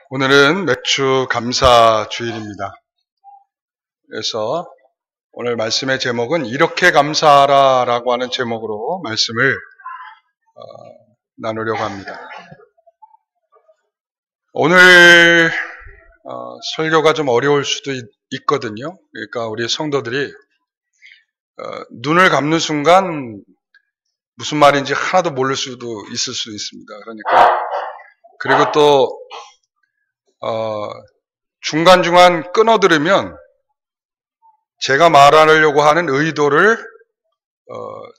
오늘은 맥주 감사 주일입니다. 그래서 오늘 말씀의 제목은 이렇게 감사하라 라고 하는 제목으로 말씀을 나누려고 합니다. 오늘 설교가 좀 어려울 수도 있거든요. 그러니까 우리 성도들이 눈을 감는 순간 무슨 말인지 하나도 모를 수도 있을 수도 있습니다. 그러니까 그리고 또 중간중간 끊어들으면 제가 말하려고 하는 의도를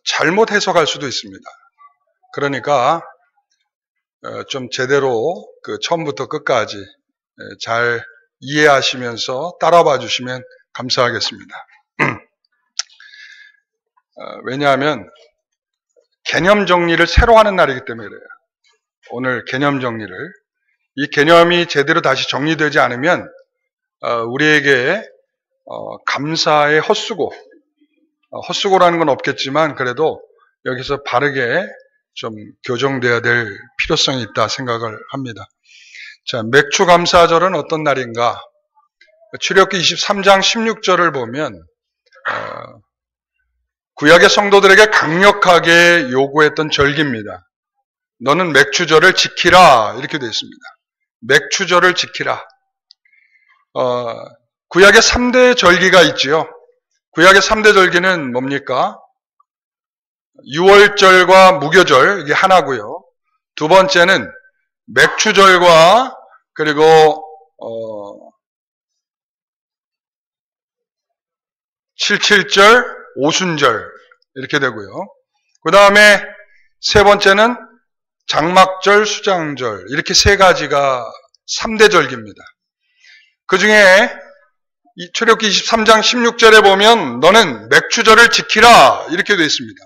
잘못 해석할 수도 있습니다. 그러니까 좀 제대로 처음부터 끝까지 잘 이해하시면서 따라봐 주시면 감사하겠습니다. 왜냐하면 개념 정리를 새로 하는 날이기 때문에 그래요. 오늘 개념 정리를. 이 개념이 제대로 다시 정리되지 않으면 우리에게 감사의 헛수고라는 건 없겠지만 그래도 여기서 바르게 좀 교정돼야 될 필요성이 있다 생각을 합니다. 자, 맥주 감사절은 어떤 날인가? 출애굽기 23장 16절을 보면 구약의 성도들에게 강력하게 요구했던 절기입니다. 너는 맥주절을 지키라 이렇게 되어 있습니다. 맥주절을 지키라. 구약의 3대 절기가 있지요. 구약의 3대 절기는 뭡니까? 유월절과 무교절, 이게 하나고요. 두 번째는 맥주절과 그리고 칠칠절, 오순절 이렇게 되고요. 그 다음에 세 번째는 장막절, 수장절 이렇게 세 가지가 3대 절기입니다. 그 중에 출애굽기 23장 16절에 보면 너는 맥주절을 지키라 이렇게 되어 있습니다.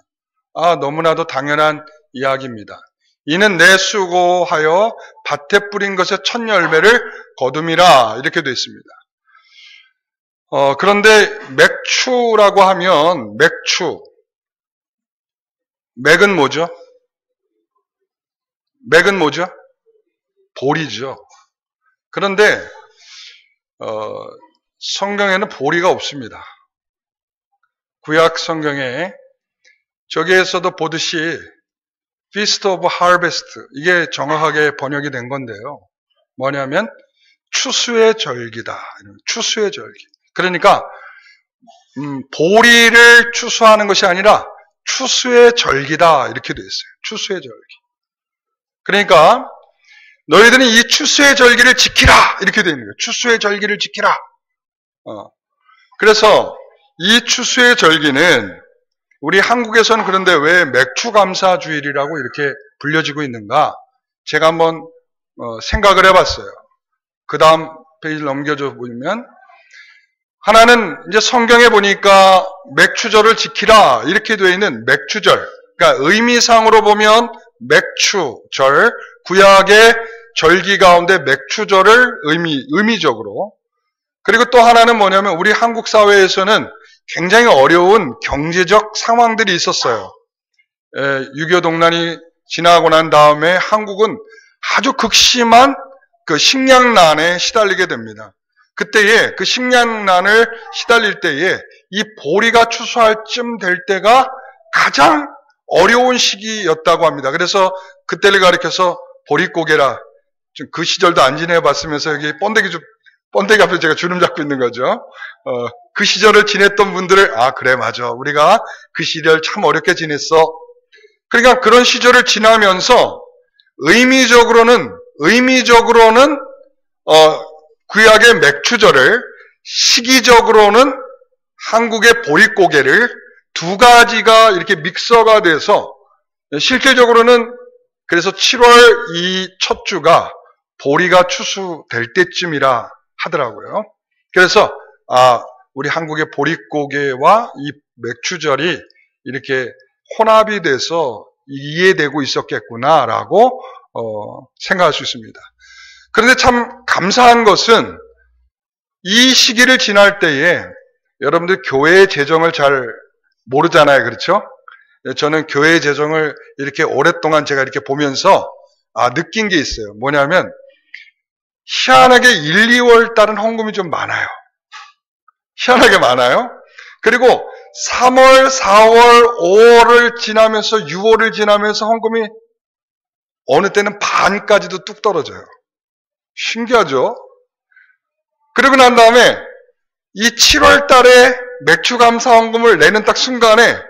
너무나도 당연한 이야기입니다. 이는 내 수고하여 밭에 뿌린 것의 첫 열매를 거둠이라 이렇게 되어 있습니다. 그런데 맥주라고 하면 맥은 뭐죠? 맥은 뭐죠? 보리죠. 그런데 성경에는 보리가 없습니다. 구약 성경에 저기에서도 보듯이 Feast of Harvest 이게 정확하게 번역이 된 건데요. 뭐냐면 추수의 절기다. 추수의 절기. 그러니까 보리를 추수하는 것이 아니라 추수의 절기다 이렇게 되어 있어요. 추수의 절기. 그러니까 너희들은 이 추수의 절기를 지키라 이렇게 되어 있는 거예요. 추수의 절기를 지키라. 그래서 이 추수의 절기는 우리 한국에서는 그런데 왜 맥주감사주일이라고 이렇게 불려지고 있는가? 제가 한번 생각을 해봤어요. 그 다음 페이지를 넘겨줘 보면 하나는 이제 성경에 보니까 맥주절을 지키라 이렇게 되어 있는 맥주절. 그러니까 의미상으로 보면 맥주절, 구약의 절기 가운데 맥주절을 의미적으로. 그리고 또 하나는 뭐냐면 우리 한국 사회에서는 굉장히 어려운 경제적 상황들이 있었어요. 6.25 동란이 지나고 난 다음에 한국은 아주 극심한 그 식량난에 시달리게 됩니다. 그때에 그 식량난을 시달릴 때에 이 보리가 추수할 쯤 될 때가 가장 어려운 시기였다고 합니다. 그래서 그때를 가리켜서 보릿고개라. 그 시절도 안 지내봤으면서 여기 번데기 앞에 제가 주름 잡고 있는 거죠. 그 시절을 지냈던 분들을 그래 맞아. 우리가 그 시절 참 어렵게 지냈어. 그러니까 그런 시절을 지나면서 의미적으로는 구약의 맥주절을 시기적으로는 한국의 보릿고개를 두 가지가 이렇게 믹서가 돼서 실질적으로는 그래서 7월 이 첫 주가 보리가 추수될 때쯤이라 하더라고요. 그래서 우리 한국의 보릿고개와 이 맥주절이 이렇게 혼합이 돼서 이해되고 있었겠구나라고 생각할 수 있습니다. 그런데 참 감사한 것은 이 시기를 지날 때에 여러분들 교회의 재정을 잘 모르잖아요. 그렇죠? 저는 교회의 재정을 이렇게 오랫동안 제가 이렇게 보면서 느낀 게 있어요. 뭐냐면 희한하게 1, 2월 달은 헌금이 좀 많아요. 희한하게 많아요. 그리고 3월, 4월, 5월을 지나면서 6월을 지나면서 헌금이 어느 때는 반까지도 뚝 떨어져요. 신기하죠? 그리고 난 다음에 이 7월 달에 맥주 감사 헌금을 내는 딱 순간에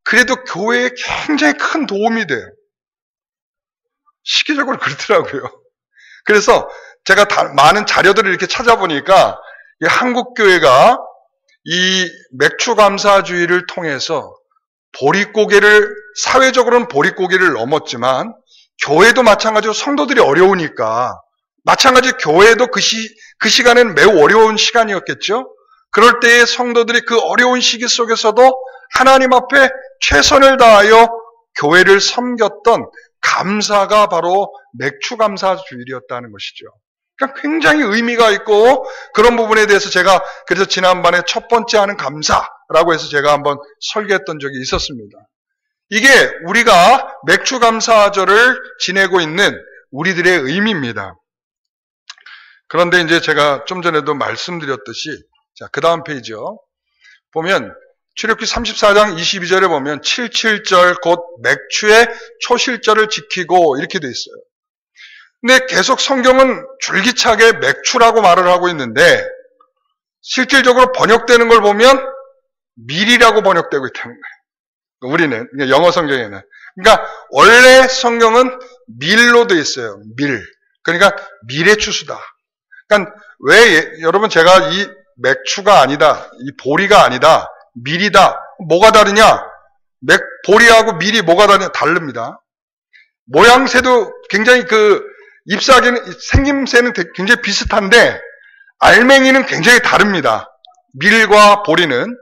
그래도 교회에 굉장히 큰 도움이 돼요. 시기적으로 그렇더라고요. 그래서 제가 많은 자료들을 이렇게 찾아보니까 한국교회가 이 맥주감사주의를 통해서 보릿고개를, 사회적으로는 보릿고개를 넘었지만 교회도 마찬가지로 성도들이 어려우니까 마찬가지로 교회도 그 시간에는 매우 어려운 시간이었겠죠. 그럴 때에 성도들이 그 어려운 시기 속에서도 하나님 앞에 최선을 다하여 교회를 섬겼던 감사가 바로 맥주감사주일이었다는 것이죠. 그러니까 굉장히 의미가 있고 그런 부분에 대해서 제가 그래서 지난번에 첫 번째 하는 감사라고 해서 제가 한번 설계했던 적이 있었습니다. 이게 우리가 맥주감사절을 지내고 있는 우리들의 의미입니다. 그런데 이제 제가 좀 전에도 말씀드렸듯이 자, 그 다음 페이지요. 보면 출애굽기 34장 22절에 보면 77절 곧 맥주의 초실절을 지키고 이렇게 돼 있어요. 근데 계속 성경은 줄기차게 맥주라고 말을 하고 있는데 실질적으로 번역되는 걸 보면 밀이라고 번역되고 있다는 거예요. 우리는 영어 성경에는. 그러니까 원래 성경은 밀로 돼 있어요. 밀. 그러니까 밀의 추수다. 그러니까 왜 여러분 제가 이 맥주가 아니다, 이 보리가 아니다, 밀이다. 뭐가 다르냐? 보리하고 밀이 뭐가 다르냐? 다릅니다. 모양새도 굉장히 잎사귀는, 생김새는 굉장히 비슷한데, 알맹이는 굉장히 다릅니다. 밀과 보리는.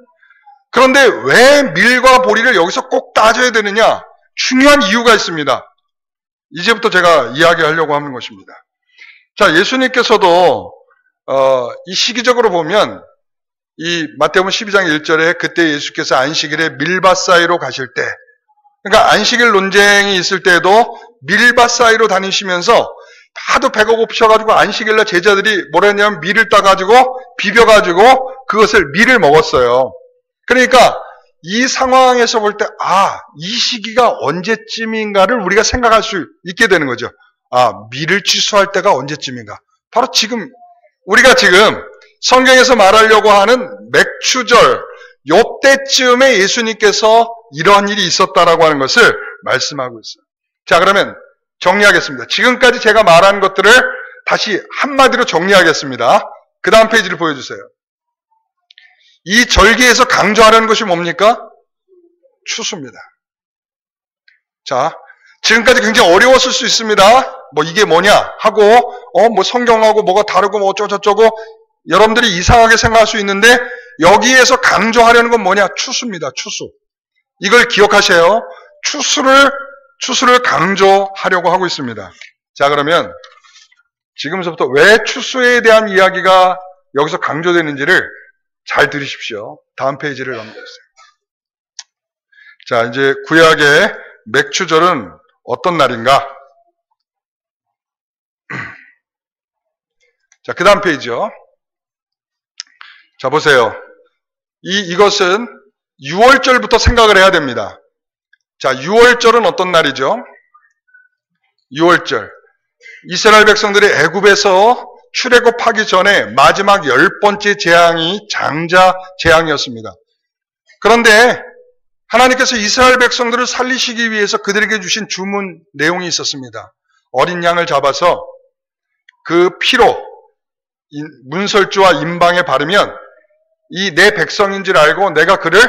그런데 왜 밀과 보리를 여기서 꼭 따져야 되느냐? 중요한 이유가 있습니다. 이제부터 제가 이야기하려고 하는 것입니다. 자, 예수님께서도, 이 시기적으로 보면, 이 마태복음 12장 1절에 그때 예수께서 안식일에 밀밭 사이로 가실 때, 그러니까 안식일 논쟁이 있을 때에도 밀밭 사이로 다니시면서 하도 배가 고프셔가지고 안식일날 제자들이 뭐라 했냐면 밀을 따가지고 비벼가지고 그것을 밀을 먹었어요. 그러니까 이 상황에서 볼 때 이 시기가 언제쯤인가를 우리가 생각할 수 있게 되는 거죠. 밀을 취소할 때가 언제쯤인가. 바로 지금 우리가 지금 성경에서 말하려고 하는 맥추절 요때쯤에 예수님께서 이러한 일이 있었다라고 하는 것을 말씀하고 있어요. 자, 그러면 정리하겠습니다. 지금까지 제가 말한 것들을 다시 한마디로 정리하겠습니다. 그 다음 페이지를 보여주세요. 이 절기에서 강조하려는 것이 뭡니까? 추수입니다. 자, 지금까지 굉장히 어려웠을 수 있습니다. 이게 뭐냐 하고 성경하고 뭐가 다르고 어쩌고저쩌고 여러분들이 이상하게 생각할 수 있는데 여기에서 강조하려는 건 뭐냐? 추수입니다. 추수. 이걸 기억하세요. 추수를 강조하려고 하고 있습니다. 자, 그러면 지금서부터 왜 추수에 대한 이야기가 여기서 강조되는지를 잘 들으십시오. 다음 페이지를 넘겨주세요. 자, 이제 구약의 맥추절은 어떤 날인가? 자, 그 다음 페이지요. 자, 보세요. 이것은 6월절부터 생각을 해야 됩니다. 자, 6월절은 어떤 날이죠? 6월절. 이스라엘 백성들이 애굽에서 출애굽하기 전에 마지막 10번째 재앙이 장자 재앙이었습니다. 그런데 하나님께서 이스라엘 백성들을 살리시기 위해서 그들에게 주신 주문 내용이 있었습니다. 어린 양을 잡아서 그 피로 문설주와 임방에 바르면 이 내 백성인 줄 알고 내가 그를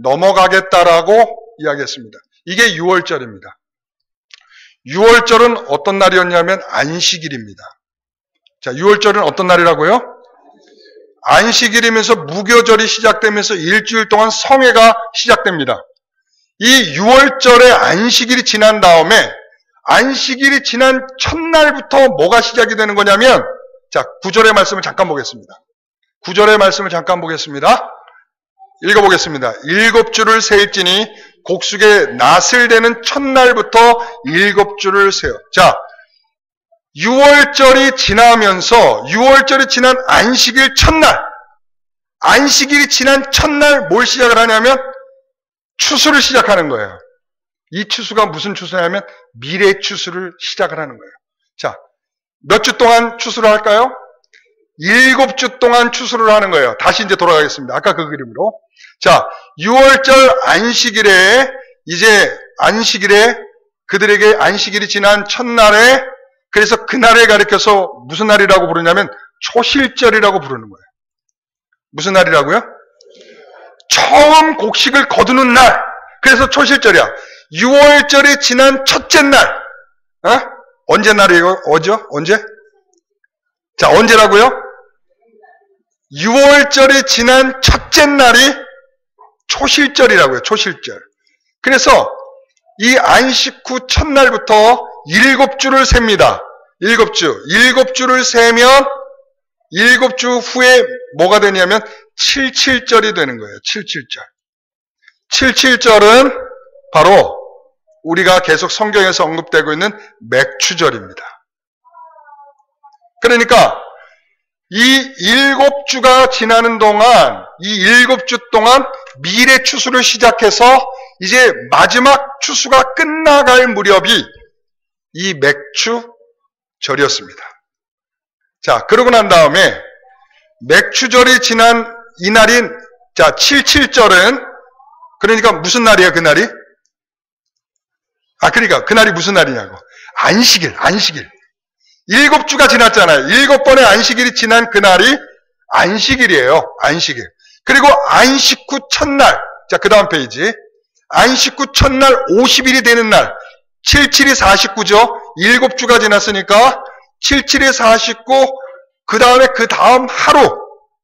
넘어가겠다라고 이야기했습니다. 이게 6월절입니다. 6월절은 어떤 날이었냐면 안식일입니다. 자, 6월절은 어떤 날이라고요? 안식일이면서 무교절이 시작되면서 일주일 동안 성회가 시작됩니다. 이 6월절에 안식일이 지난 다음에 안식일이 지난 첫날부터 뭐가 시작이 되는 거냐면 자, 9절의 말씀을 잠깐 보겠습니다. 9절의 말씀을 잠깐 보겠습니다. 읽어보겠습니다. 7주를 세일지니 곡숙의 낫을 대는 첫날부터 7주를 세요. 자, 6월절이 지나면서 6월절이 지난 안식일 첫날, 안식일이 지난 첫날 뭘 시작을 하냐면 추수를 시작하는 거예요. 이 추수가 무슨 추수냐면 미래 추수를 시작을 하는 거예요. 자, 몇 주 동안 추수를 할까요? 7주 동안 추수를 하는 거예요. 다시 이제 돌아가겠습니다. 아까 그 그림으로. 자, 6월절 안식일에 그들에게 안식일이 지난 첫날에, 그래서 그날에 가리켜서 무슨 날이라고 부르냐면 초실절이라고 부르는 거예요. 무슨 날이라고요? 처음 곡식을 거두는 날. 그래서 초실절이야. 6월절이 지난 첫째 날. 언제 날이에요? 언제? 자, 언제라고요? 6월절이 지난 첫째 날이 초실절이라고요. 초실절. 그래서 이 안식 후 첫날부터 7주를 셉니다. 7주를 세면 7주 후에 뭐가 되냐면 77절이 되는 거예요. 77절. 77절은 바로 우리가 계속 성경에서 언급되고 있는 맥추절입니다. 그러니까 이 7주가 지나는 동안, 이 7주 동안 미래 추수를 시작해서 이제 마지막 추수가 끝나갈 무렵이 이 맥추절이었습니다. 자, 그러고 난 다음에 맥추절이 지난 이날인, 자, 77절은, 그러니까 무슨 날이에요, 그날이? 그러니까 그날이 무슨 날이냐고. 안식일. 7주가 지났잖아요. 7번의 안식일이 지난 그날이 안식일이에요. 안식일. 그리고 안식 후 첫날. 자, 그 다음 페이지. 안식 후 첫날 50일이 되는 날. 77이 49죠. 7주가 지났으니까 77이 49, 그 다음 하루.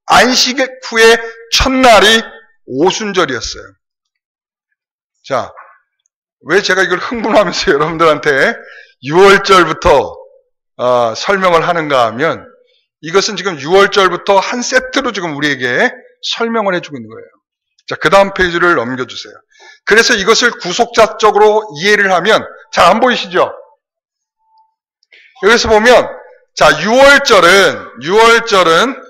안식 후에 첫날이 오순절이었어요. 자, 왜 제가 이걸 흥분하면서 여러분들한테 6월절부터 설명을 하는가 하면, 이것은 지금 6월절부터 한 세트로 지금 우리에게 설명을 해주고 있는 거예요. 자, 그 다음 페이지를 넘겨주세요. 그래서 이것을 구속자적으로 이해를 하면, 잘 안 보이시죠? 여기서 보면, 자, 6월절은,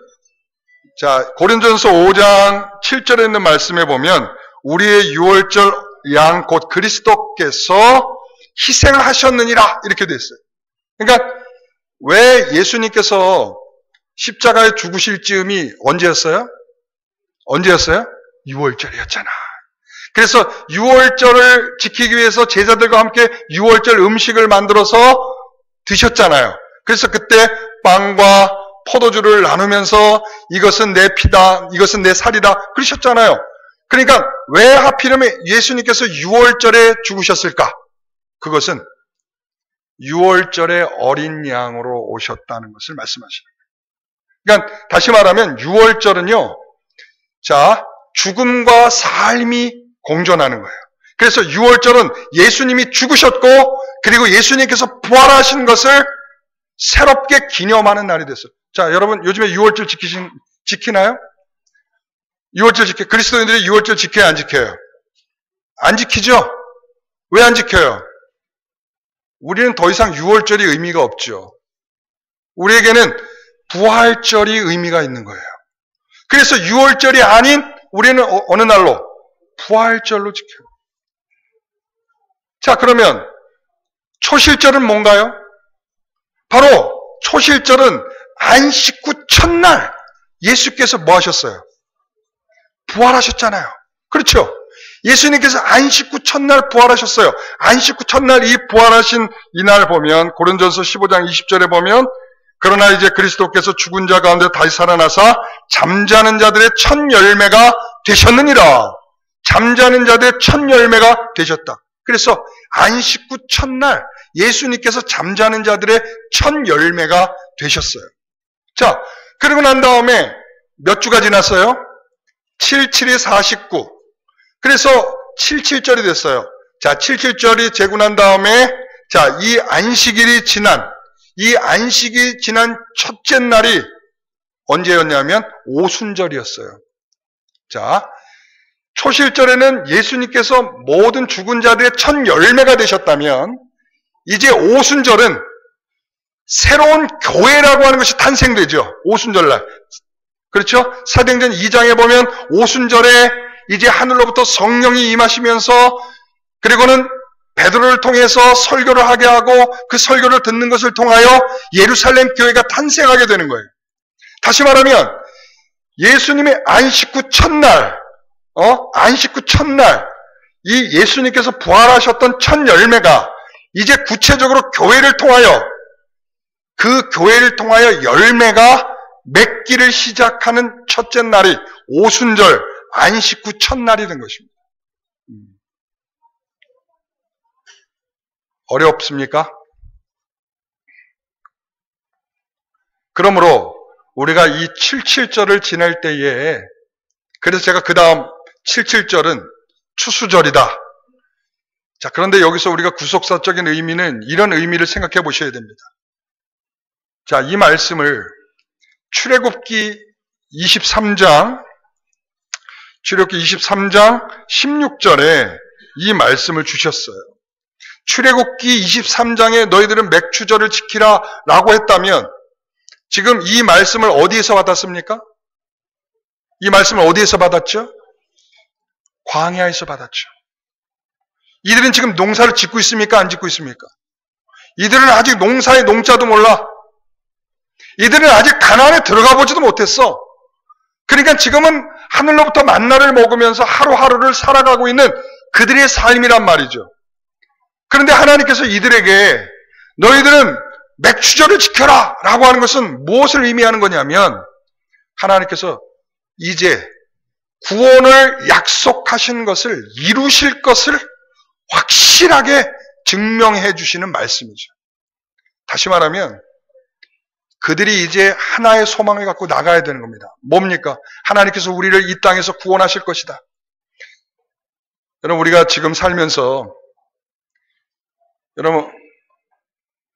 자, 고린도전서 5장 7절에 있는 말씀에 보면, 우리의 6월절 양 곧 그리스도께서 희생하셨느니라, 이렇게 되어 있어요. 그러니까 왜 예수님께서 십자가에 죽으실 즈음이 언제였어요? 6월절이었잖아. 그래서 6월절을 지키기 위해서 제자들과 함께 6월절 음식을 만들어서 드셨잖아요. 그래서 그때 빵과 포도주를 나누면서 이것은 내 피다, 이것은 내 살이다 그러셨잖아요. 그러니까 왜 하필이면 예수님께서 6월절에 죽으셨을까? 그것은 6월절의 어린 양으로 오셨다는 것을 말씀하시는 거예요. 그러니까 다시 말하면 6월절은요, 자, 죽음과 삶이 공존하는 거예요. 그래서 6월절은 예수님이 죽으셨고, 그리고 예수님께서 부활하신 것을 새롭게 기념하는 날이 됐어요. 자, 여러분 요즘에 6월절 지키나요? 6월절 그리스도인들이 6월절 지켜요, 안 지켜요? 안 지키죠? 왜 안 지켜요? 우리는 더 이상 6월절이 의미가 없죠. 우리에게는 부활절이 의미가 있는 거예요. 그래서 6월절이 아닌 우리는 어느 날로? 부활절로 지켜요. 자, 그러면 초실절은 뭔가요? 바로 초실절은 안식 후 첫날 예수께서 뭐 하셨어요? 부활하셨잖아요. 그렇죠? 예수님께서 안식 후 첫날 부활하셨어요. 안식 후 첫날 이 부활하신 이날 보면 고린도전서 15장 20절에 보면, 그러나 이제 그리스도께서 죽은 자 가운데 다시 살아나사 잠자는 자들의 첫 열매가 되셨느니라. 잠자는 자들의 첫 열매가 되셨다. 그래서 안식 후 첫날 예수님께서 잠자는 자들의 첫 열매가 되셨어요. 자, 그러고 난 다음에 몇 주가 지났어요? 77이 49. 그래서 77절이 됐어요. 자, 77절이 되고 난 다음에, 자, 이 안식이 지난 첫째 날이 언제였냐면 오순절이었어요. 자, 초실절에는 예수님께서 모든 죽은 자들의 첫 열매가 되셨다면, 이제 오순절은 새로운 교회라고 하는 것이 탄생되죠. 오순절날. 그렇죠? 사도행전 2장에 보면 오순절에 이제 하늘로부터 성령이 임하시면서 그리고는 베드로를 통해서 설교를 하게 하고 그 설교를 듣는 것을 통하여 예루살렘 교회가 탄생하게 되는 거예요. 다시 말하면 예수님의 안식 후 첫날, 안식 후 첫날 이 예수님께서 부활하셨던 첫 열매가 이제 구체적으로 교회를 통하여 그 교회를 통하여 열매가 맺기를 시작하는 첫째 날이 오순절 안식 후 첫날이 된 것입니다. 어렵습니까? 그러므로 우리가 이 77절을 지낼 때에 그래서 제가 그 다음 77절은 추수절이다. 자, 그런데 여기서 우리가 구속사적인 의미는 이런 의미를 생각해 보셔야 됩니다. 자, 이 말씀을 출애굽기 23장 16절에 이 말씀을 주셨어요. 출애굽기 23장에 너희들은 맥추절을 지키라 라고 했다면 지금 이 말씀을 어디에서 받았습니까? 이 말씀을 어디에서 받았죠? 광야에서 받았죠. 이들은 지금 농사를 짓고 있습니까? 안 짓고 있습니까? 이들은 아직 농사의 농자도 몰라. 이들은 아직 가나안에 들어가 보지도 못했어. 그러니까 지금은 하늘로부터 만나를 먹으면서 하루하루를 살아가고 있는 그들의 삶이란 말이죠. 그런데 하나님께서 이들에게 너희들은 맥추절을 지켜라 라고 하는 것은 무엇을 의미하는 거냐면 하나님께서 이제 구원을 약속하신 것을 이루실 것을 확실하게 증명해 주시는 말씀이죠. 다시 말하면 그들이 이제 하나의 소망을 갖고 나가야 되는 겁니다. 뭡니까? 하나님께서 우리를 이 땅에서 구원하실 것이다. 여러분 우리가 지금 살면서 여러분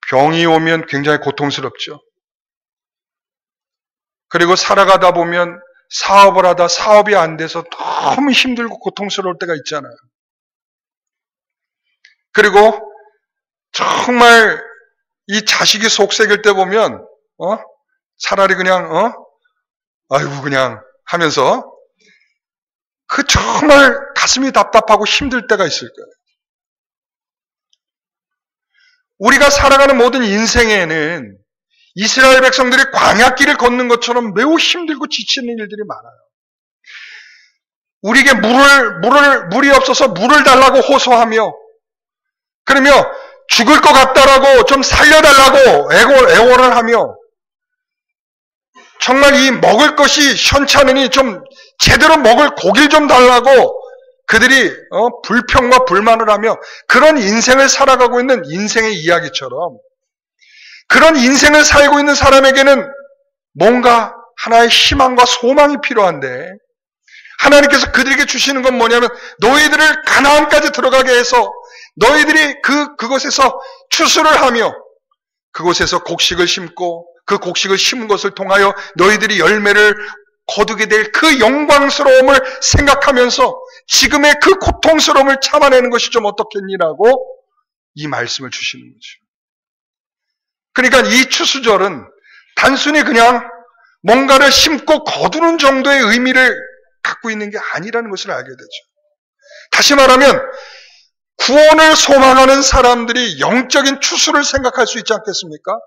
병이 오면 굉장히 고통스럽죠. 그리고 살아가다 보면 사업을 하다 사업이 안 돼서 너무 힘들고 고통스러울 때가 있잖아요. 그리고 정말 이 자식이 속썩일 때 보면 차라리 그냥 아이고 그냥 하면서 그 정말 가슴이 답답하고 힘들 때가 있을 거예요. 우리가 살아가는 모든 인생에는 이스라엘 백성들이 광야길을 걷는 것처럼 매우 힘들고 지치는 일들이 많아요. 우리에게 물이 없어서 물을 달라고 호소하며 그러며 죽을 것 같다라고 좀 살려달라고 애원을 하며 정말 이 먹을 것이 현찮으니 좀 제대로 먹을 고기를 좀 달라고 그들이 불평과 불만을 하며 그런 인생을 살아가고 있는 인생의 이야기처럼 그런 인생을 살고 있는 사람에게는 뭔가 하나의 희망과 소망이 필요한데 하나님께서 그들에게 주시는 건 뭐냐면 너희들을 가나안까지 들어가게 해서 너희들이 그곳에서 추수를 하며 그곳에서 곡식을 심고 그 곡식을 심은 것을 통하여 너희들이 열매를 거두게 될 그 영광스러움을 생각하면서 지금의 그 고통스러움을 참아내는 것이 좀 어떻겠니라고 이 말씀을 주시는 거죠. 그러니까 이 추수절은 단순히 그냥 뭔가를 심고 거두는 정도의 의미를 갖고 있는 게 아니라는 것을 알게 되죠. 다시 말하면 구원을 소망하는 사람들이 영적인 추수를 생각할 수 있지 않겠습니까?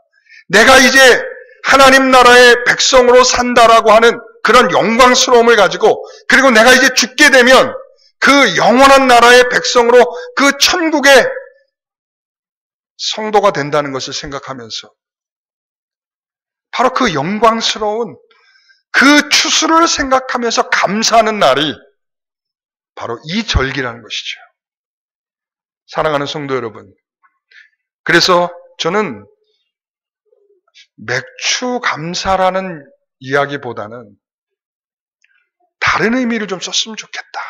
내가 이제 하나님 나라의 백성으로 산다라고 하는 그런 영광스러움을 가지고 그리고 내가 이제 죽게 되면 그 영원한 나라의 백성으로 그 천국의 성도가 된다는 것을 생각하면서 바로 그 영광스러운 그 추수를 생각하면서 감사하는 날이 바로 이 절기라는 것이죠. 사랑하는 성도 여러분, 그래서 저는 맥추 감사라는 이야기보다는 다른 의미를 좀 썼으면 좋겠다.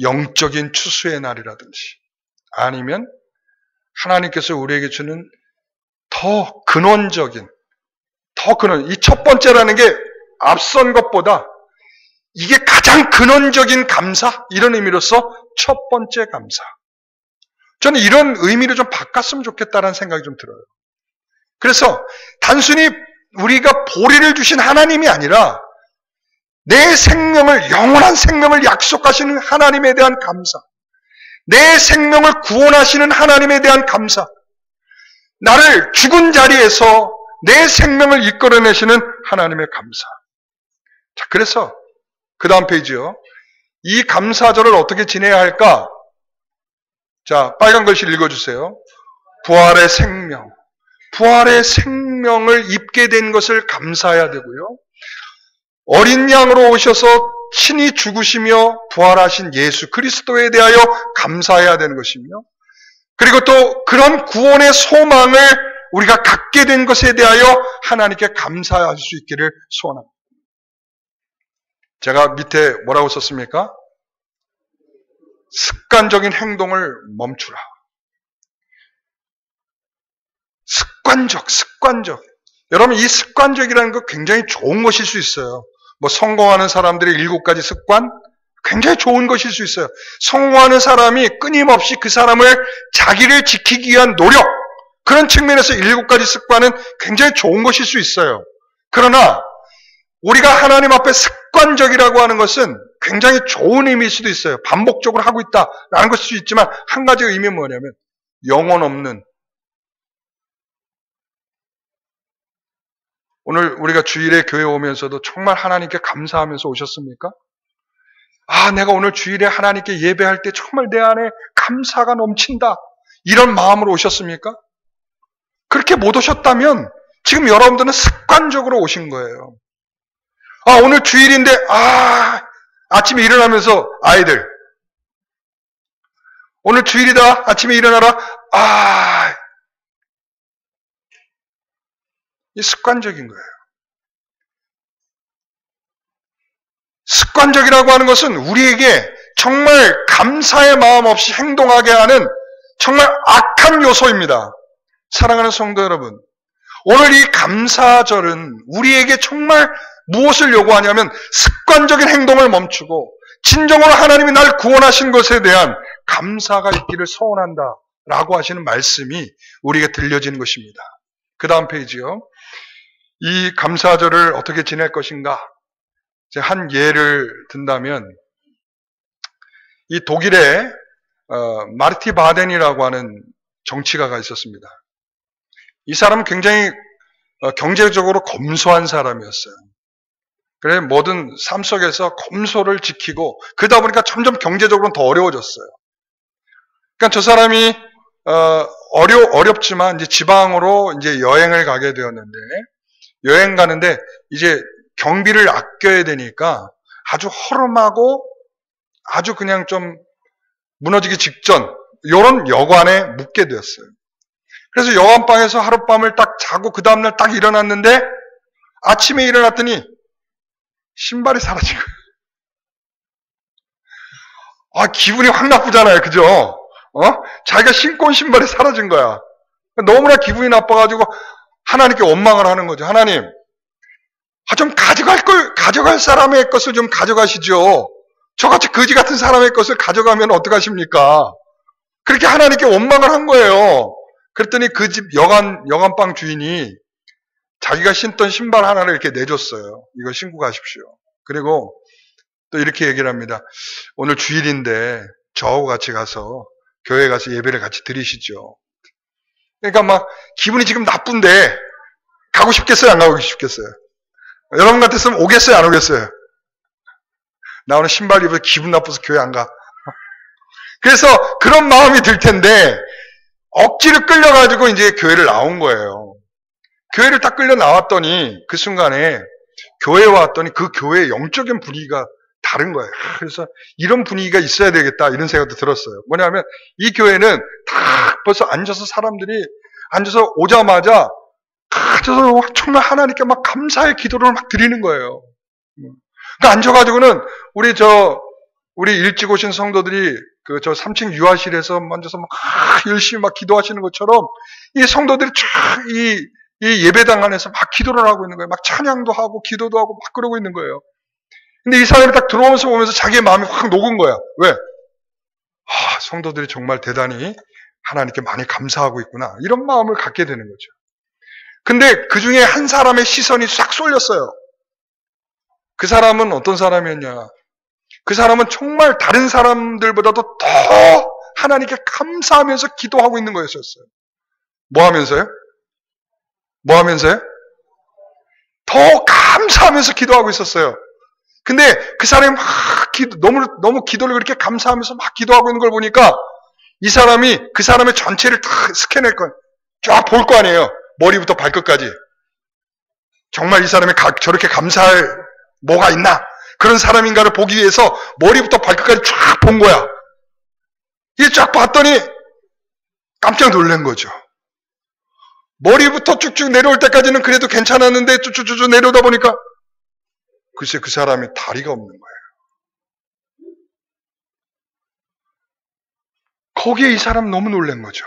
영적인 추수의 날이라든지 아니면 하나님께서 우리에게 주는 더 근원적인 이 첫 번째라는 게 앞선 것보다 이게 가장 근원적인 감사 이런 의미로서 첫 번째 감사. 저는 이런 의미를 좀 바꿨으면 좋겠다는 생각이 좀 들어요. 그래서 단순히 우리가 보리를 주신 하나님이 아니라 내 생명을, 영원한 생명을 약속하시는 하나님에 대한 감사, 내 생명을 구원하시는 하나님에 대한 감사, 나를 죽은 자리에서 내 생명을 이끌어내시는 하나님의 감사. 자, 그래서 그 다음 페이지요. 이 감사절을 어떻게 지내야 할까? 자, 빨간 글씨 읽어주세요. 부활의 생명. 부활의 생명을 입게 된 것을 감사해야 되고요. 어린 양으로 오셔서 친히 죽으시며 부활하신 예수 그리스도에 대하여 감사해야 되는 것이며, 그리고 또 그런 구원의 소망을 우리가 갖게 된 것에 대하여 하나님께 감사할 수 있기를 소원합니다. 제가 밑에 뭐라고 썼습니까? 습관적인 행동을 멈추라. 습관적. 여러분, 이 습관적이라는 거 굉장히 좋은 것일 수 있어요. 뭐 성공하는 사람들의 7가지 습관? 굉장히 좋은 것일 수 있어요. 성공하는 사람이 끊임없이 그 사람을 자기를 지키기 위한 노력, 그런 측면에서 7가지 습관은 굉장히 좋은 것일 수 있어요. 그러나 우리가 하나님 앞에 습관적이라고 하는 것은 굉장히 좋은 의미일 수도 있어요. 반복적으로 하고 있다라는 것일 수 있지만, 한 가지 의미는 뭐냐면 영혼 없는, 오늘 우리가 주일에 교회 오면서도 정말 하나님께 감사하면서 오셨습니까? 아, 내가 오늘 주일에 하나님께 예배할 때 정말 내 안에 감사가 넘친다, 이런 마음으로 오셨습니까? 그렇게 못 오셨다면 지금 여러분들은 습관적으로 오신 거예요. 아, 오늘 주일인데 아침에 일어나면서 아이들, 오늘 주일이다, 아침에 일어나라, 이 습관적인 거예요. 습관적이라고 하는 것은 우리에게 정말 감사의 마음 없이 행동하게 하는 정말 악한 요소입니다. 사랑하는 성도 여러분, 오늘 이 감사절은 우리에게 정말 무엇을 요구하냐면 습관적인 행동을 멈추고 진정으로 하나님이 날 구원하신 것에 대한 감사가 있기를 소원한다 라고 하시는 말씀이 우리에게 들려지는 것입니다. 그 다음 페이지요. 이 감사절을 어떻게 지낼 것인가? 한 예를 든다면, 이 독일에 마르티 바덴이라고 하는 정치가가 있었습니다. 이 사람은 굉장히 경제적으로 검소한 사람이었어요. 그래, 모든 삶 속에서 검소를 지키고, 그러다 보니까 점점 경제적으로는 더 어려워졌어요. 그러니까 저 사람이 어렵지만 이제 지방으로 이제 여행을 가게 되었는데, 여행 가는데 이제 경비를 아껴야 되니까 아주 허름하고 아주 그냥 좀 무너지기 직전 이런 여관에 묵게 되었어요. 그래서 여관방에서 하룻밤을 딱 자고 그 다음날 딱 일어났는데, 아침에 일어났더니 신발이 사라진 거예요. 기분이 확 나쁘잖아요. 그죠? 자기가 신고 온 신발이 사라진 거야. 너무나 기분이 나빠가지고 하나님께 원망을 하는 거죠. 하나님, 좀 가져갈 사람의 것을 좀 가져가시죠. 저같이 거지 같은 사람의 것을 가져가면 어떡하십니까? 그렇게 하나님께 원망을 한 거예요. 그랬더니 그 집 여관방 주인이 자기가 신던 신발 하나를 이렇게 내줬어요. 이거 신고 가십시오. 그리고 또 이렇게 얘기를 합니다. 오늘 주일인데 저하고 같이 가서 교회 가서 예배를 같이 드리시죠. 그러니까 막 기분이 지금 나쁜데 가고 싶겠어요? 안 가고 싶겠어요? 여러분 같았으면 오겠어요? 안 오겠어요? 나 오늘 신발 입어서 기분 나빠서 교회 안 가. 그래서 그런 마음이 들 텐데 억지로 끌려가지고 이제 교회를 나온 거예요. 교회를 딱 끌려 나왔더니 그 순간에 교회에 왔더니 그 교회의 영적인 분위기가 다른 거예요. 그래서 이런 분위기가 있어야 되겠다 이런 생각도 들었어요. 뭐냐면 이 교회는 다 벌써 사람들이 앉아서 오자마자 앉아서 정말 하나님께 막 감사의 기도를 막 드리는 거예요. 그러니까 앉아가지고는 우리 일찍 오신 성도들이 저 3층 유아실에서 앉아서 막 열심히 막 기도하시는 것처럼 이 성도들이 쫙 이 예배당 안에서 막 기도를 하고 있는 거예요. 막 찬양도 하고 기도도 하고 막 그러고 있는 거예요. 근데 이 사람이 딱 들어오면서 보면서 자기의 마음이 확 녹은 거야. 왜? 성도들이 정말 대단히 하나님께 많이 감사하고 있구나. 이런 마음을 갖게 되는 거죠. 근데 그 중에 한 사람의 시선이 싹 쏠렸어요. 그 사람은 어떤 사람이었냐? 그 사람은 정말 다른 사람들보다도 더 하나님께 감사하면서 기도하고 있는 거였었어요. 뭐 하면서요? 뭐 하면서요? 더 감사하면서 기도하고 있었어요. 근데 그 사람이 막 너무 기도를 그렇게 감사하면서 막 기도하고 있는 걸 보니까 이 사람이 그 사람의 전체를 다 스캔할 거예요. 쫙 볼 거 아니에요. 머리부터 발끝까지. 정말 이 사람이 저렇게 감사할 뭐가 있나? 그런 사람인가를 보기 위해서 머리부터 발끝까지 쫙 본 거야. 이게 쫙 봤더니 깜짝 놀란 거죠. 머리부터 쭉쭉 내려올 때까지는 그래도 괜찮았는데 쭉쭉쭉 내려오다 보니까 글쎄 그 사람이 다리가 없는 거예요. 거기에 이 사람 너무 놀란 거죠.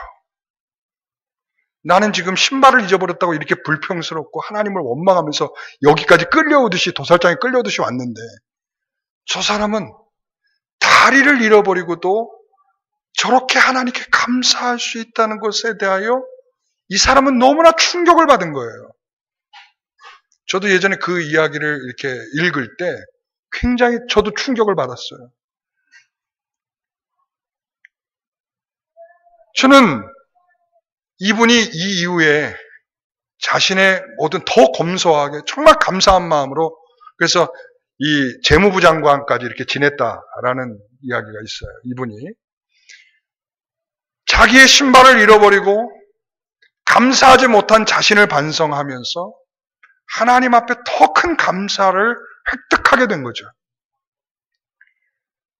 나는 지금 신발을 잊어버렸다고 이렇게 불평스럽고 하나님을 원망하면서 여기까지 끌려오듯이 도살장에 끌려오듯이 왔는데 저 사람은 다리를 잃어버리고도 저렇게 하나님께 감사할 수 있다는 것에 대하여 이 사람은 너무나 충격을 받은 거예요. 저도 예전에 그 이야기를 이렇게 읽을 때 굉장히 저도 충격을 받았어요. 저는 이분이 이 이후에 자신의 모든 더 검소하게 정말 감사한 마음으로 그래서 이 재무부 장관까지 이렇게 지냈다라는 이야기가 있어요. 이분이 자기의 신발을 잃어버리고 감사하지 못한 자신을 반성하면서 하나님 앞에 더 큰 감사를 획득하게 된 거죠.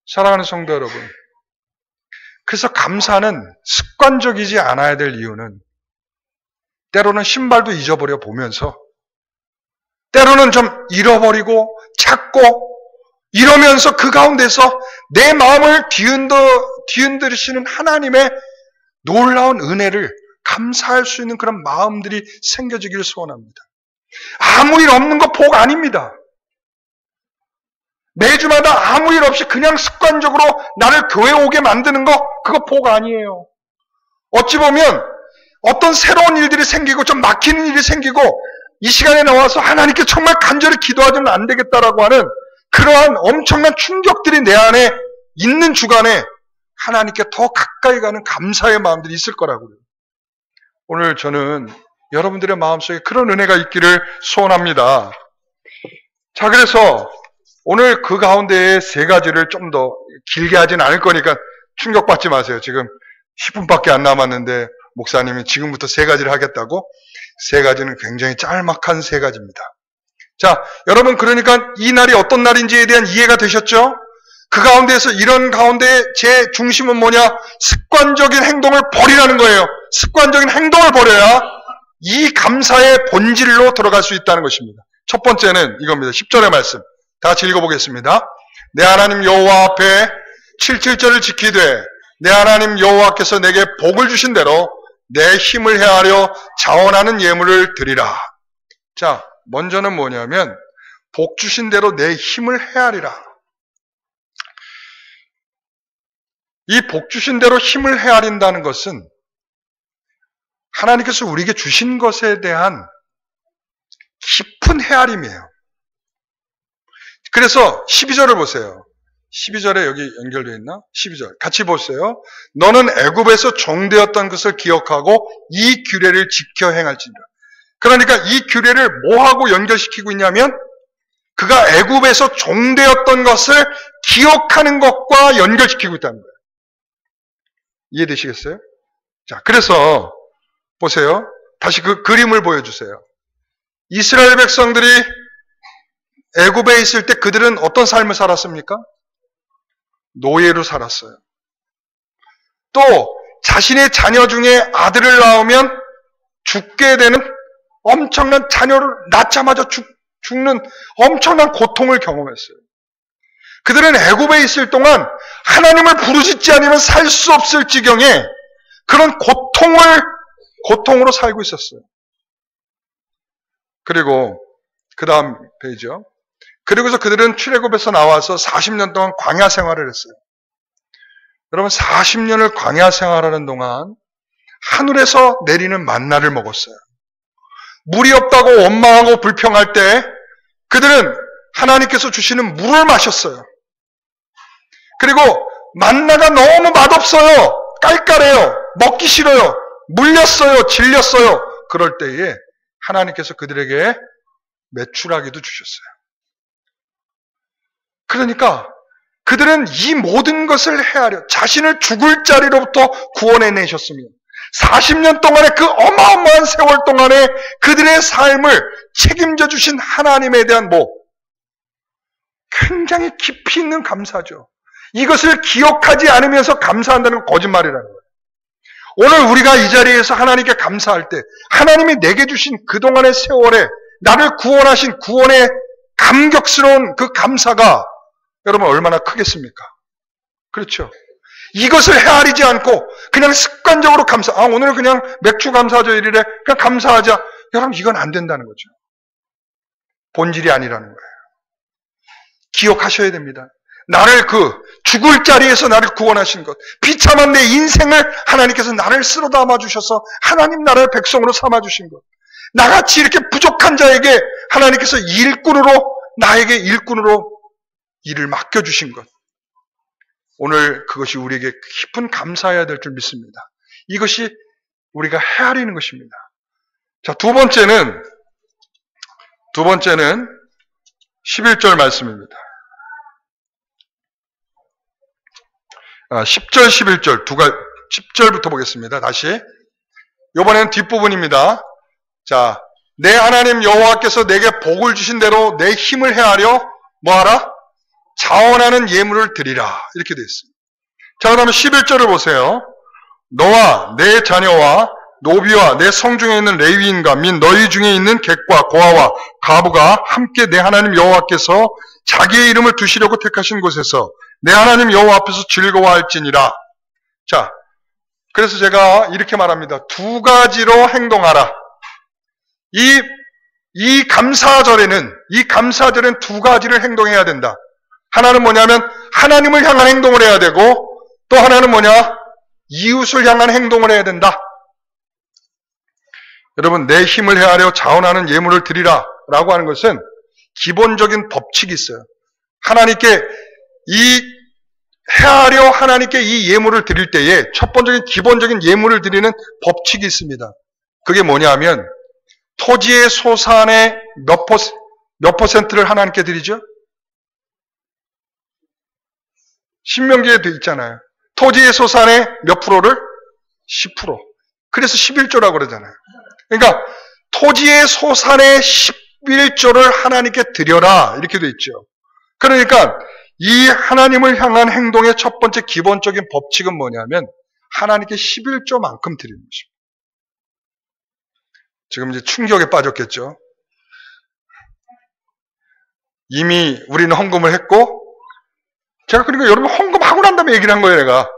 사랑하는 성도 여러분, 그래서 감사는 습관적이지 않아야 될 이유는 때로는 신발도 잊어버려 보면서 때로는 좀 잃어버리고 찾고 이러면서 그 가운데서 내 마음을 뒤흔들으시는 하나님의 놀라운 은혜를 감사할 수 있는 그런 마음들이 생겨지기를 소원합니다. 아무 일 없는 거 복 아닙니다. 매주마다 아무 일 없이 그냥 습관적으로 나를 교회 오게 만드는 거 그거 복 아니에요. 어찌 보면 어떤 새로운 일들이 생기고 좀 막히는 일이 생기고 이 시간에 나와서 하나님께 정말 간절히 기도하지는 안 되겠다라고 하는 그러한 엄청난 충격들이 내 안에 있는 주간에 하나님께 더 가까이 가는 감사의 마음들이 있을 거라고요. 오늘 저는 여러분들의 마음속에 그런 은혜가 있기를 소원합니다. 자, 그래서 오늘 그 가운데에 세 가지를 좀 더 길게 하진 않을 거니까 충격받지 마세요. 지금 10분밖에 안 남았는데 목사님이 지금부터 세 가지를 하겠다고? 세 가지는 굉장히 짤막한 세 가지입니다. 자, 여러분 그러니까 이 날이 어떤 날인지에 대한 이해가 되셨죠? 그 가운데에서 이런 가운데 제 중심은 뭐냐? 습관적인 행동을 버리라는 거예요. 습관적인 행동을 버려야 이 감사의 본질로 들어갈 수 있다는 것입니다. 첫 번째는 이겁니다. 10절의 말씀. 다 같이 읽어보겠습니다. 내 하나님 여호와 앞에 7절을 지키되 내 하나님 여호와께서 내게 복을 주신 대로 내 힘을 헤아려 자원하는 예물을 드리라. 자, 먼저는 뭐냐면 복 주신 대로 내 힘을 헤아리라. 이 복 주신 대로 힘을 헤아린다는 것은 하나님께서 우리에게 주신 것에 대한 깊은 헤아림이에요. 그래서 12절을 보세요. 12절에 여기 연결되어 있나? 12절. 같이 보세요. 너는 애굽에서 종되었던 것을 기억하고 이 규례를 지켜 행할지니라. 그러니까 이 규례를 뭐하고 연결시키고 있냐면 그가 애굽에서 종되었던 것을 기억하는 것과 연결시키고 있다는 거예요. 이해되시겠어요? 자, 그래서 보세요. 다시 그 그림을 보여주세요. 이스라엘 백성들이 애굽에 있을 때 그들은 어떤 삶을 살았습니까? 노예로 살았어요. 또 자신의 자녀 중에 아들을 낳으면 죽게 되는 엄청난 자녀를 낳자마자 죽는 엄청난 고통을 경험했어요. 그들은 애굽에 있을 동안 하나님을 부르짖지 않으면 살 수 없을 지경에 그런 고통으로 살고 있었어요. 그리고 그 다음 페이지요. 그리고서 그들은 출애굽에서 나와서 40년 동안 광야 생활을 했어요. 여러분 40년을 광야 생활하는 동안 하늘에서 내리는 만나를 먹었어요. 물이 없다고 원망하고 불평할 때 그들은 하나님께서 주시는 물을 마셨어요. 그리고 만나가 너무 맛없어요. 깔깔해요. 먹기 싫어요. 물렸어요. 질렸어요. 그럴 때에 하나님께서 그들에게 메추라기도 주셨어요. 그러니까 그들은 이 모든 것을 헤아려 자신을 죽을 자리로부터 구원해내셨으며 40년 동안의 그 어마어마한 세월 동안에 그들의 삶을 책임져 주신 하나님에 대한 굉장히 깊이 있는 감사죠. 이것을 기억하지 않으면서 감사한다는 건 거짓말이라는 거예요. 오늘 우리가 이 자리에서 하나님께 감사할 때 하나님이 내게 주신 그동안의 세월에 나를 구원하신 구원의 감격스러운 그 감사가 여러분 얼마나 크겠습니까? 그렇죠? 이것을 헤아리지 않고 그냥 습관적으로 오늘은 그냥 맥주 감사절이래 그냥 감사하자. 여러분 이건 안 된다는 거죠. 본질이 아니라는 거예요. 기억하셔야 됩니다. 나를 죽을 자리에서 나를 구원하신 것, 비참한 내 인생을 하나님께서 나를 쓸어 담아 주셔서 하나님 나라의 백성으로 삼아 주신 것, 나같이 이렇게 부족한 자에게 하나님께서 나에게 일꾼으로 일을 맡겨주신 것, 오늘 그것이 우리에게 깊은 감사해야 될 줄 믿습니다. 이것이 우리가 헤아리는 것입니다. 자, 두 번째는 11절 말씀입니다. 10절, 11절, 10절부터 보겠습니다. 다시. 이번에는 뒷부분입니다. 자, 내 하나님 여호와께서 내게 복을 주신 대로 내 힘을 헤아려 뭐하라? 자원하는 예물을 드리라. 이렇게 되어 있습니다. 자, 그 다음에 11절을 보세요. 너와 내 자녀와 노비와 내 성중에 있는 레위인과 및 너희 중에 있는 객과 고아와 가부가 함께 내 하나님 여호와께서 자기의 이름을 두시려고 택하신 곳에서 내 하나님 여호와 앞에서 즐거워할지니라. 자, 그래서 제가 이렇게 말합니다. 두 가지로 행동하라. 이 감사절에는 두 가지를 행동해야 된다. 하나는 뭐냐면 하나님을 향한 행동을 해야 되고 또 하나는 뭐냐? 이웃을 향한 행동을 해야 된다. 여러분, 내 힘을 헤아려 자원하는 예물을 드리라 라고 하는 것은 기본적인 법칙이 있어요. 하나님께 헤아려 하나님께 이 예물을 드릴 때에 첫 번째는 기본적인 예물을 드리는 법칙이 있습니다. 그게 뭐냐면 토지의 소산의 몇 퍼센트를 하나님께 드리죠? 신명기에 돼 있잖아요. 토지의 소산의 몇 프로를? 10%. 그래서 11조라고 그러잖아요. 그러니까 토지의 소산의 11조를 하나님께 드려라 이렇게 돼 있죠. 그러니까 이 하나님을 향한 행동의 첫 번째 기본적인 법칙은 뭐냐면 하나님께 11조만큼 드리는 것입니다. 지금 이제 충격에 빠졌겠죠. 이미 우리는 헌금을 했고 제가 그러니까 여러분 헌금하고 난 다음에 얘기를 한 거예요. 내가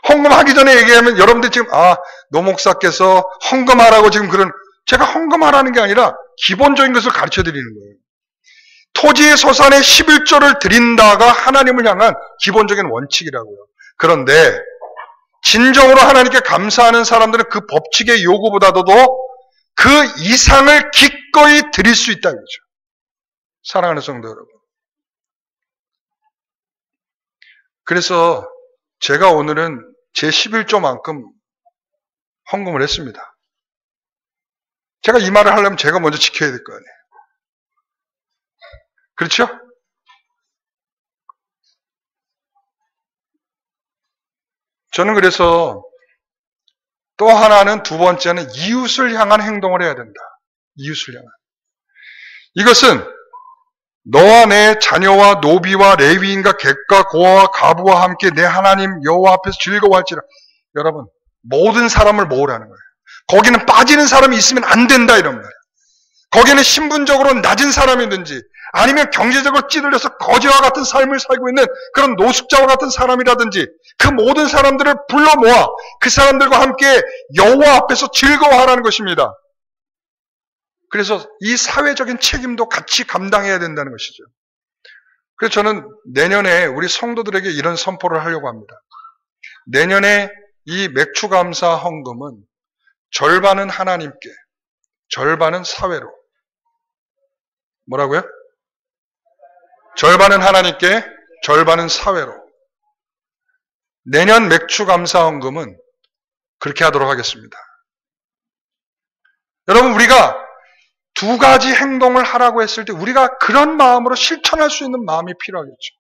헌금하기 전에 얘기하면 여러분들 지금 노 목사께서 헌금하라고 지금 제가 헌금하라는 게 아니라 기본적인 것을 가르쳐 드리는 거예요. 토지의 소산의 11조를 드린다가 하나님을 향한 기본적인 원칙이라고요. 그런데 진정으로 하나님께 감사하는 사람들은 그 법칙의 요구보다도 그 이상을 기꺼이 드릴 수 있다 이거죠. 사랑하는 성도 여러분. 그래서 제가 오늘은 제 11조만큼 헌금을 했습니다. 제가 이 말을 하려면 제가 먼저 지켜야 될 거 아니에요. 그렇죠? 저는 그래서 또 하나는 두 번째는 이웃을 향한 행동을 해야 된다. 이웃을 향한. 이것은 너와 내 자녀와 노비와 레위인과 객과 고아와 가부와 함께 내 하나님 여호와 앞에서 즐거워할지라. 여러분, 모든 사람을 모으라는 거예요. 거기는 빠지는 사람이 있으면 안 된다 이런 말이에요. 거기는 신분적으로 낮은 사람이든지 아니면 경제적으로 찌들려서 거지와 같은 삶을 살고 있는 그런 노숙자와 같은 사람이라든지 그 모든 사람들을 불러 모아 그 사람들과 함께 여호와 앞에서 즐거워하라는 것입니다. 그래서 이 사회적인 책임도 같이 감당해야 된다는 것이죠. 그래서 저는 내년에 우리 성도들에게 이런 선포를 하려고 합니다. 내년에 이 맥추감사 헌금은 절반은 하나님께, 절반은 사회로. 뭐라고요? 절반은 하나님께, 절반은 사회로. 내년 맥추감사 헌금은 그렇게 하도록 하겠습니다. 여러분, 우리가 두 가지 행동을 하라고 했을 때 우리가 그런 마음으로 실천할 수 있는 마음이 필요하겠죠.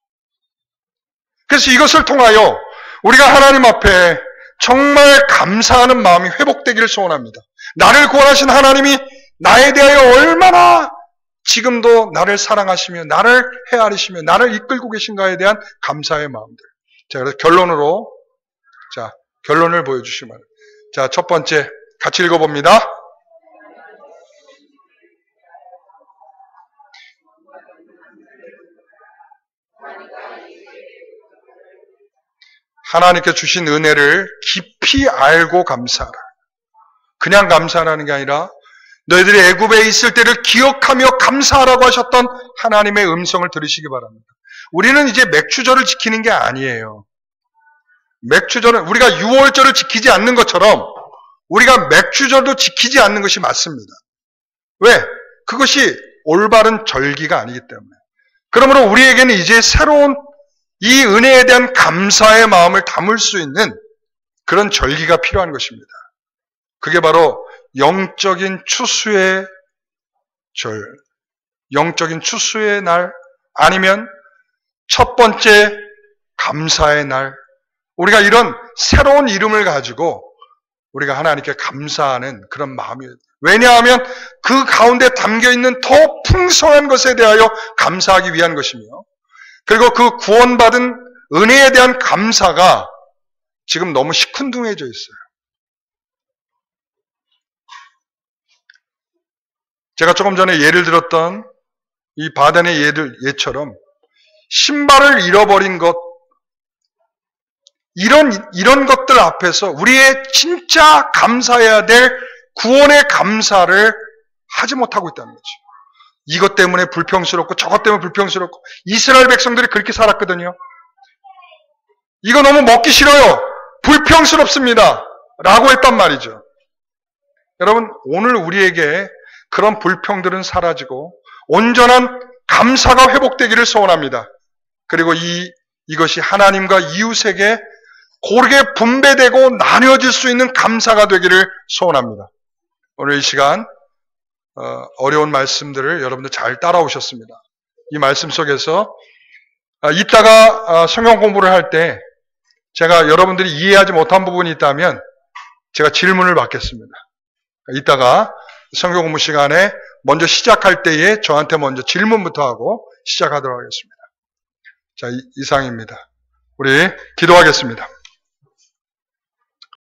그래서 이것을 통하여 우리가 하나님 앞에 정말 감사하는 마음이 회복되기를 소원합니다. 나를 구원하신 하나님이 나에 대하여 얼마나 지금도 나를 사랑하시며 나를 헤아리시며 나를 이끌고 계신가에 대한 감사의 마음들. 자, 그래서 결론으로, 자, 결론을 보여주시면. 자, 첫 번째, 같이 읽어봅니다. 하나님께 주신 은혜를 깊이 알고 감사하라. 그냥 감사하라는 게 아니라 너희들이 애굽에 있을 때를 기억하며 감사하라고 하셨던 하나님의 음성을 들으시기 바랍니다. 우리는 이제 맥추절을 지키는 게 아니에요. 맥추절은 우리가 유월절을 지키지 않는 것처럼 우리가 맥추절도 지키지 않는 것이 맞습니다. 왜? 그것이 올바른 절기가 아니기 때문에. 그러므로 우리에게는 이제 새로운 이 은혜에 대한 감사의 마음을 담을 수 있는 그런 절기가 필요한 것입니다. 그게 바로 영적인 추수의 절, 영적인 추수의 날, 아니면 첫 번째 감사의 날. 우리가 이런 새로운 이름을 가지고 우리가 하나님께 감사하는 그런 마음이에요. 왜냐하면 그 가운데 담겨있는 더 풍성한 것에 대하여 감사하기 위한 것이며, 그리고 그 구원받은 은혜에 대한 감사가 지금 너무 시큰둥해져 있어요. 제가 조금 전에 예를 들었던 이 바덴의 예처럼 신발을 잃어버린 것, 이런 것들 앞에서 우리의 진짜 감사해야 될 구원의 감사를 하지 못하고 있다는 거죠. 이것 때문에 불평스럽고 저것 때문에 불평스럽고, 이스라엘 백성들이 그렇게 살았거든요. 이거 너무 먹기 싫어요. 불평스럽습니다. 라고 했단 말이죠. 여러분, 오늘 우리에게 그런 불평들은 사라지고 온전한 감사가 회복되기를 소원합니다. 그리고 이것이 하나님과 이웃에게 고르게 분배되고 나뉘어질 수 있는 감사가 되기를 소원합니다. 오늘 이 시간 어려운 말씀들을 여러분들 잘 따라오셨습니다. 이 말씀 속에서 이따가 성경 공부를 할 때 제가 여러분들이 이해하지 못한 부분이 있다면 제가 질문을 받겠습니다. 이따가 성경 공부 시간에 먼저 시작할 때에 저한테 먼저 질문부터 하고 시작하도록 하겠습니다. 자, 이상입니다. 우리 기도하겠습니다.